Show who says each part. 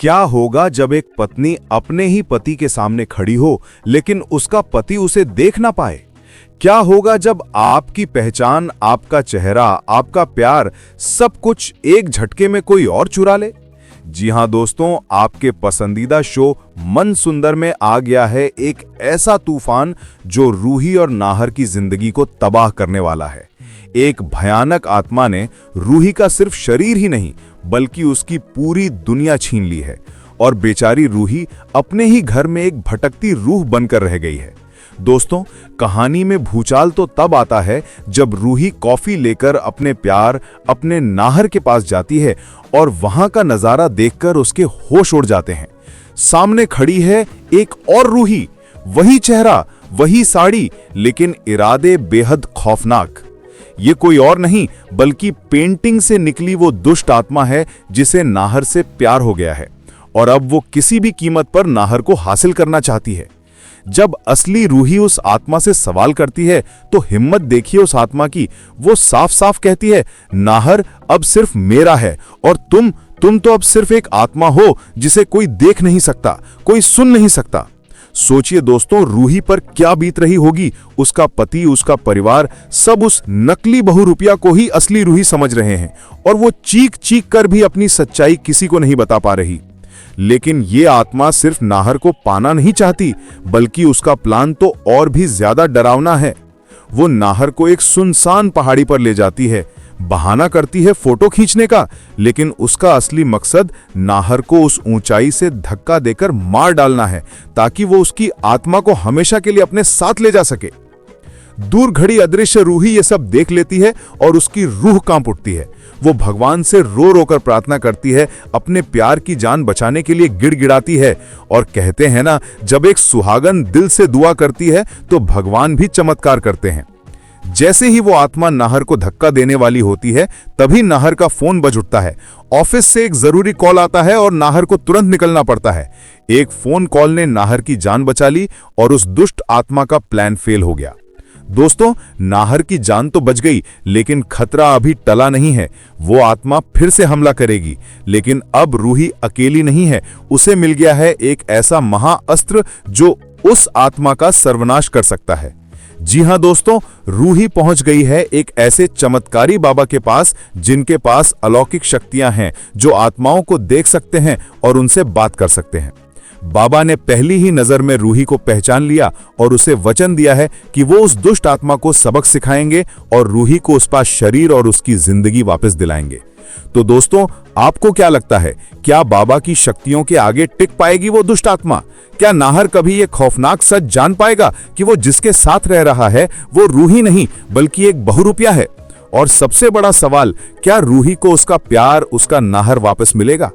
Speaker 1: क्या होगा जब एक पत्नी अपने ही पति के सामने खड़ी हो लेकिन उसका पति उसे देख ना पाए? क्या होगा जब आपकी पहचान, आपका चेहरा, आपका प्यार, सब कुछ एक झटके में कोई और चुरा ले? जी हां दोस्तों, आपके पसंदीदा शो मन सुंदर में आ गया है एक ऐसा तूफान जो रूही और नाहर की जिंदगी को तबाह करने वाला है। एक भयानक आत्मा ने रूही का सिर्फ शरीर ही नहीं बल्कि उसकी पूरी दुनिया छीन ली है और बेचारी रूही अपने ही घर में एक भटकती रूह बनकर रह गई है। दोस्तों, कहानी में भूचाल तो तब आता है जब रूही कॉफी लेकर अपने प्यार, अपने नाहर के पास जाती है और वहां का नजारा देखकर उसके होश उड़ जाते हैं। सामने खड़ी है एक और रूही, वही चेहरा, वही साड़ी, लेकिन इरादे बेहद खौफनाक। ये कोई और नहीं बल्कि पेंटिंग से निकली वो दुष्ट आत्मा है जिसे नाहर से प्यार हो गया है और अब वो किसी भी कीमत पर नाहर को हासिल करना चाहती है। जब असली रूही उस आत्मा से सवाल करती है तो हिम्मत देखिए उस आत्मा की। वो साफ साफ कहती है, नाहर अब सिर्फ मेरा है और तुम तो अब सिर्फ एक आत्मा हो जिसे कोई देख नहीं सकता, कोई सुन नहीं सकता। सोचिए दोस्तों, रूही पर क्या बीत रही होगी। उसका पति, उसका परिवार, सब उस नकली बहुरूपिया को ही असली रूही समझ रहे हैं और वो चीख चीख कर भी अपनी सच्चाई किसी को नहीं बता पा रही। लेकिन ये आत्मा सिर्फ नाहर को पाना नहीं चाहती बल्कि उसका प्लान तो और भी ज्यादा डरावना है। वो नाहर को एक सुनसान पहाड़ी पर ले जाती है, बहाना करती है फोटो खींचने का, लेकिन उसका असली मकसद नाहर को उस ऊंचाई से धक्का देकर मार डालना है ताकि वो उसकी आत्मा को हमेशा के लिए अपने साथ ले जा सके। दूर खड़ी अदृश्य रूही ये सब देख लेती है और उसकी रूह कांप उठती है। वो भगवान से रो रो कर प्रार्थना करती है, अपने प्यार की जान बचाने के लिए गिड़गिड़ाती है और कहते हैं ना, जब एक सुहागन दिल से दुआ करती है तो भगवान भी चमत्कार करते हैं। जैसे ही वो आत्मा नाहर को धक्का देने वाली होती है तभी नाहर का फोन बज उठता है। ऑफिस से एक जरूरी कॉल आता है और नाहर को तुरंत निकलना पड़ता है। एक फोन कॉल ने नाहर की जान बचा ली और उस दुष्ट आत्मा का प्लान फेल हो गया। दोस्तों, नाहर की जान तो बच गई लेकिन खतरा अभी टला नहीं है। वो आत्मा फिर से हमला करेगी, लेकिन अब रूही अकेली नहीं है। उसे मिल गया है एक ऐसा महाअस्त्र जो उस आत्मा का सर्वनाश कर सकता है। जी हां दोस्तों, रूही पहुंच गई है एक ऐसे चमत्कारी बाबा के पास जिनके पास अलौकिक शक्तियां हैं, जो आत्माओं को देख सकते हैं और उनसे बात कर सकते हैं। बाबा ने पहली ही नजर में रूही को पहचान लिया और उसे वचन दिया है कि वो उस दुष्ट आत्मा को सबक सिखाएंगे और रूही को उसका शरीर और उसकी जिंदगी वापस दिलाएंगे। तो दोस्तों, आपको क्या लगता है, क्या बाबा की शक्तियों के आगे टिक पाएगी वो दुष्ट आत्मा? क्या नाहर कभी ये खौफनाक सच जान पाएगा कि वो जिसके साथ रह रहा है वो रूही नहीं बल्कि एक बहुरूपिया है? और सबसे बड़ा सवाल, क्या रूही को उसका प्यार, उसका नाहर वापस मिलेगा?